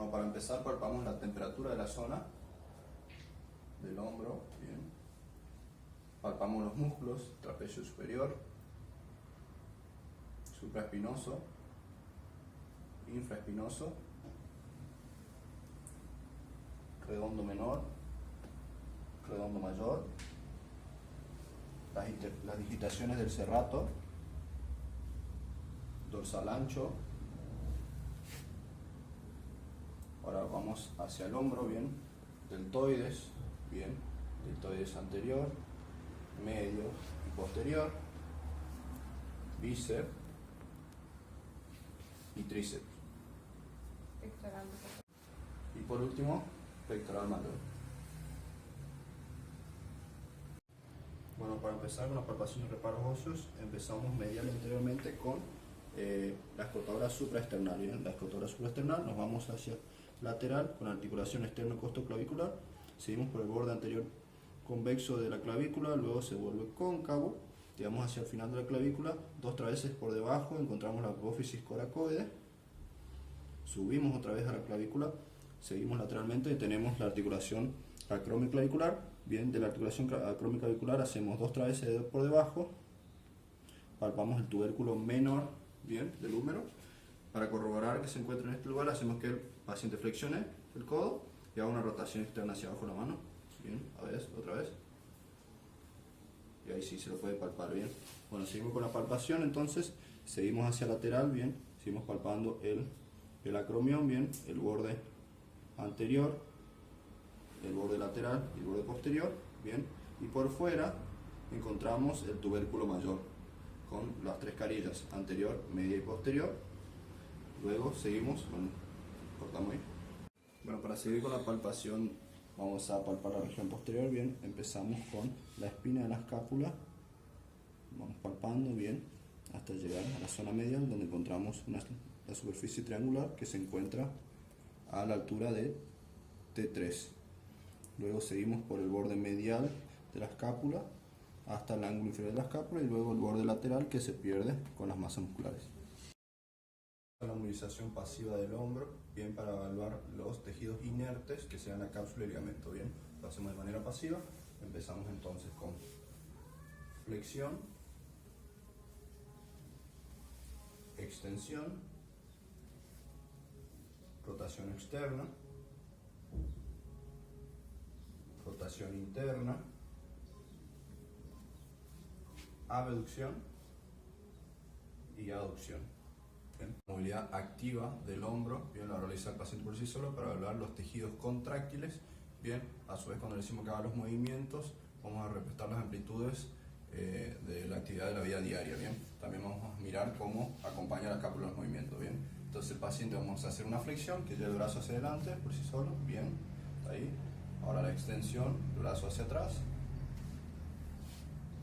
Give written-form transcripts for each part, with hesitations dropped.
Bueno, para empezar palpamos la temperatura de la zona del hombro, bien. Palpamos los músculos, trapecio superior, supraespinoso, infraespinoso, redondo menor, redondo mayor, las digitaciones del serrato, dorsal ancho. Ahora vamos hacia el hombro, bien, deltoides, bien, deltoides anterior, medio y posterior, bíceps y tríceps. Pectoral. Y por último, pectoral mayor. Bueno, para empezar con la palpación de reparos óseos, empezamos medial y anteriormente con la escotadora supraesternal. ¿Bien? La escotadora supraesternal, nos vamos hacia lateral con articulación externo-costoclavicular, seguimos por el borde anterior convexo de la clavícula, luego se vuelve cóncavo, llegamos hacia el final de la clavícula, 2 veces por debajo encontramos la apófisis coracoide, subimos otra vez a la clavícula, seguimos lateralmente y tenemos la articulación acromioclavicular. Bien, de la articulación acromioclavicular hacemos 2 veces por debajo, palpamos el tubérculo menor, bien, del húmero. Para corroborar que se encuentra en este lugar, hacemos que el paciente flexione el codo y haga una rotación externa hacia abajo de la mano. Bien, a ver, otra vez. Y ahí sí se lo puede palpar bien. Bueno, seguimos con la palpación, entonces seguimos hacia lateral, bien, seguimos palpando el acromión, bien, el borde anterior, el borde lateral y el borde posterior, bien, y por fuera encontramos el tubérculo mayor con las 3 carillas, anterior, media y posterior. Luego seguimos, bueno, cortamos ahí. Bueno, para seguir con la palpación vamos a palpar la región posterior, bien, empezamos con la espina de la escápula, vamos palpando bien hasta llegar a la zona medial donde encontramos la superficie triangular que se encuentra a la altura de T3. Luego seguimos por el borde medial de la escápula hasta el ángulo inferior de la escápula y luego el borde lateral que se pierde con las masas musculares. La movilización pasiva del hombro, bien, para evaluar los tejidos inertes que sean la cápsula y el ligamento, bien, lo hacemos de manera pasiva. Empezamos entonces con flexión, extensión, rotación externa, rotación interna, abducción y aducción. Bien. Movilidad activa del hombro, bien, la realiza el paciente por sí solo para evaluar los tejidos contráctiles. Bien, a su vez cuando le decimos que haga los movimientos, vamos a respetar las amplitudes de la actividad de la vida diaria. Bien, también vamos a mirar cómo acompaña la escápula los movimientos. Bien, entonces el paciente vamos a hacer una flexión que lleve el brazo hacia adelante por sí solo. Bien, ahí. Ahora la extensión, el brazo hacia atrás.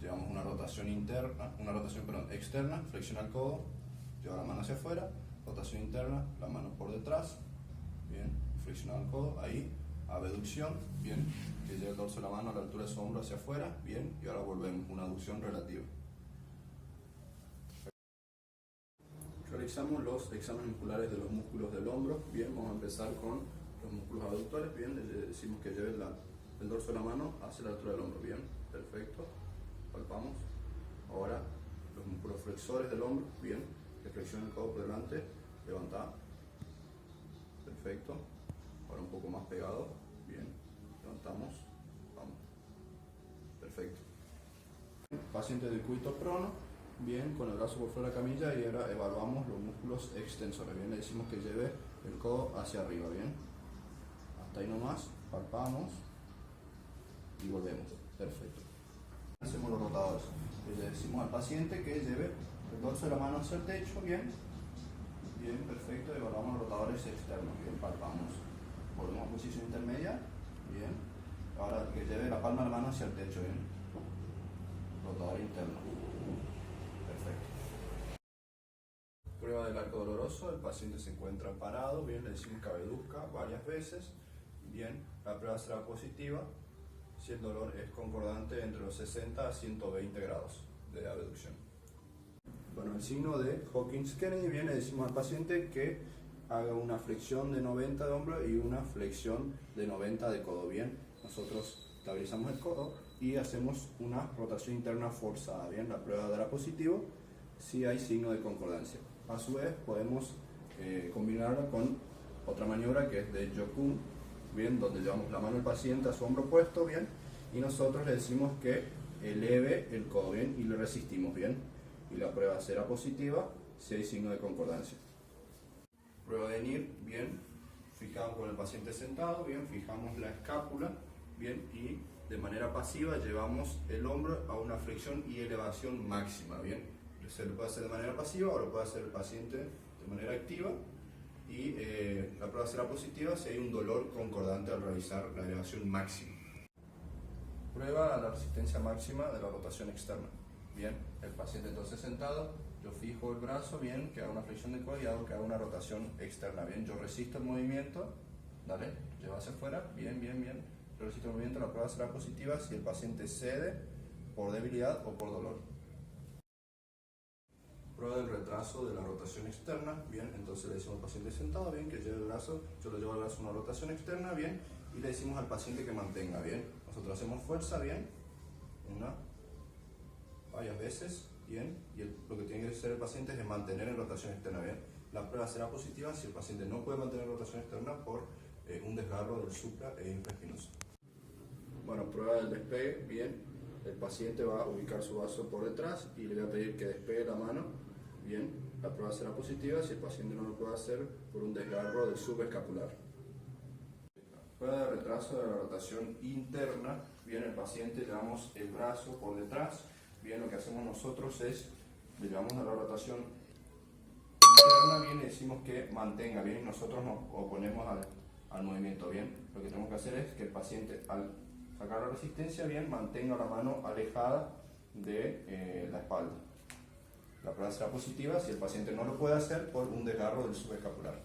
Llevamos una rotación externa, flexiona el codo, lleva la mano hacia afuera, rotación interna, la mano por detrás, bien, flexiona el codo, ahí, abducción, bien, que lleva el dorso de la mano a la altura de su hombro hacia afuera, bien, y ahora volvemos, una aducción relativa. Realizamos los exámenes musculares de los músculos del hombro, bien, vamos a empezar con los músculos abductores, bien, le decimos que lleve el dorso de la mano hacia la altura del hombro, bien, perfecto, palpamos. Ahora los músculos flexores del hombro, bien, que flexiona el codo por delante, levanta, perfecto. Ahora un poco más pegado, bien, levantamos, vamos, perfecto. Paciente de cúbito prono, bien, con el brazo por fuera de la camilla, y ahora evaluamos los músculos extensores, bien, le decimos que lleve el codo hacia arriba, bien, hasta ahí nomás, palpamos y volvemos, perfecto. Hacemos los rotadores, le decimos al paciente que lleve el dorso de la mano hacia el techo, bien, bien, perfecto, evaluamos los rotadores externos, bien, palpamos, volvemos a posición intermedia, bien, ahora que lleve la palma de la mano hacia el techo, bien, rotador interno, perfecto. Prueba del arco doloroso, el paciente se encuentra parado, bien, le decimos que abduzca varias veces, bien, la prueba será positiva si el dolor es concordante entre los 60 a 120 grados de abducción. Bueno, el signo de Hawkins-Kennedy, bien, le decimos al paciente que haga una flexión de 90 de hombro y una flexión de 90 de codo, bien. Nosotros estabilizamos el codo y hacemos una rotación interna forzada, bien. La prueba dará positivo si hay signo de concordancia. A su vez podemos combinarla con otra maniobra que es de Jokun, bien, donde llevamos la mano del paciente a su hombro opuesto, bien, y nosotros le decimos que eleve el codo, bien, y le resistimos, bien, y la prueba será positiva si hay signo de concordancia. Prueba de NIR, bien, fijamos con el paciente sentado, bien, fijamos la escápula, bien, y de manera pasiva llevamos el hombro a una flexión y elevación máxima, bien. Se lo puede hacer de manera pasiva o lo puede hacer el paciente de manera activa, y la prueba será positiva si hay un dolor concordante al realizar la elevación máxima. Prueba la resistencia máxima de la rotación externa. Bien, el paciente entonces sentado, yo fijo el brazo, bien, que haga una flexión de codo y hago que haga una rotación externa, bien, yo resisto el movimiento, dale, lleva hacia afuera, bien, bien, bien, yo resisto el movimiento, la prueba será positiva si el paciente cede por debilidad o por dolor. Prueba del retraso de la rotación externa, bien, entonces le decimos al paciente sentado, bien, que lleve el brazo, yo le llevo el brazo a una rotación externa, bien, y le decimos al paciente que mantenga, bien, nosotros hacemos fuerza, bien, varias veces, bien, y lo que tiene que hacer el paciente es mantener en rotación externa, bien. La prueba será positiva si el paciente no puede mantener rotación externa por un desgarro del supra e infraespinoso. Bueno, prueba del despegue, bien, el paciente va a ubicar su vaso por detrás y le voy a pedir que despegue la mano, bien, la prueba será positiva si el paciente no lo puede hacer por un desgarro del subescapular. Prueba de retraso de la rotación interna, bien, el paciente llevamos el brazo por detrás, bien, lo que hacemos nosotros es, le llevamos a la rotación interna, bien, y decimos que mantenga, bien, y nosotros nos oponemos al movimiento, bien. Lo que tenemos que hacer es que el paciente, al sacar la resistencia, bien, mantenga la mano alejada de la espalda. La prueba será positiva si el paciente no lo puede hacer por un desgarro del subescapular.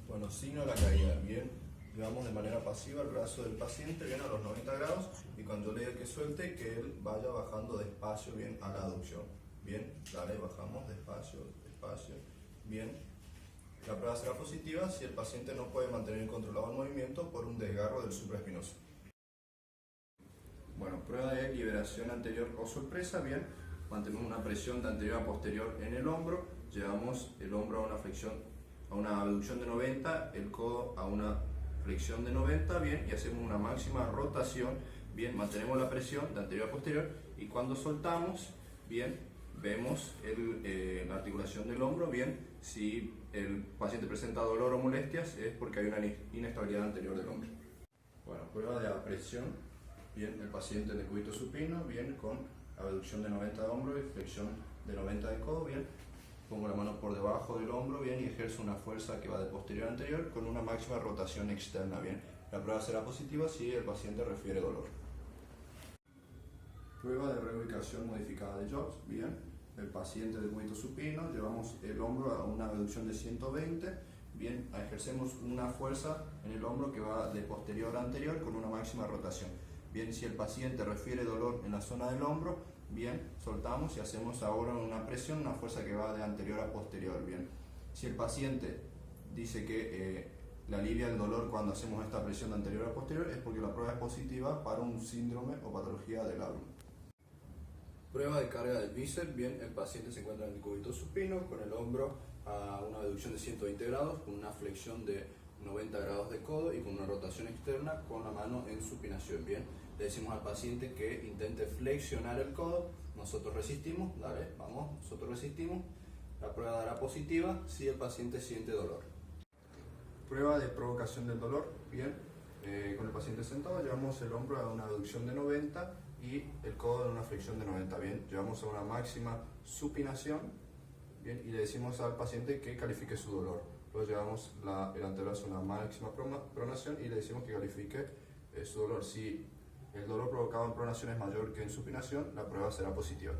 Bueno, signo de la caída, bien. Llevamos de manera pasiva el brazo del paciente, bien, a los 90 grados, y cuando yo le diga que suelte, que él vaya bajando despacio, bien, a la aducción. Bien, dale, bajamos despacio, despacio, bien. La prueba será positiva si el paciente no puede mantener controlado el movimiento por un desgarro del supraespinoso. Bueno, prueba de liberación anterior o sorpresa, bien. Mantenemos una presión de anterior a posterior en el hombro, llevamos el hombro a una flexión, a una abducción de 90, el codo a una flexión de 90, bien, y hacemos una máxima rotación, bien, mantenemos la presión de anterior a posterior, y cuando soltamos, bien, vemos la articulación del hombro, bien, si el paciente presenta dolor o molestias es porque hay una inestabilidad anterior del hombro. Bueno, prueba de apresión, bien, el paciente de cúbito supino, bien, con abducción de 90 de hombro y flexión de 90 de codo, bien. Pongo la mano por debajo del hombro, bien, y ejerzo una fuerza que va de posterior a anterior con una máxima rotación externa, bien. La prueba será positiva si el paciente refiere dolor. Prueba de reubicación modificada de Jobs, bien. El paciente de cúbito supino, llevamos el hombro a una abducción de 120, bien, ejercemos una fuerza en el hombro que va de posterior a anterior con una máxima rotación. Bien, si el paciente refiere dolor en la zona del hombro, bien, soltamos y hacemos ahora una presión, una fuerza que va de anterior a posterior, bien. Si el paciente dice que le alivia el dolor cuando hacemos esta presión de anterior a posterior, es porque la prueba es positiva para un síndrome o patología del labrum. Prueba de carga del bíceps, bien, el paciente se encuentra en el cúbito supino con el hombro a una abducción de 120 grados, con una flexión de 90 grados de codo y con una rotación externa con la mano en supinación, bien. Le decimos al paciente que intente flexionar el codo, nosotros resistimos, dale, vamos, nosotros resistimos, la prueba dará positiva si el paciente siente dolor. Prueba de provocación del dolor, bien, con el paciente sentado llevamos el hombro a una abducción de 90 y el codo en una flexión de 90, bien, llevamos a una máxima supinación, bien, y le decimos al paciente que califique su dolor. Luego llevamos el antebrazo a una máxima pronación y le decimos que califique su dolor. Si el dolor provocado en pronación es mayor que en supinación, la prueba será positiva.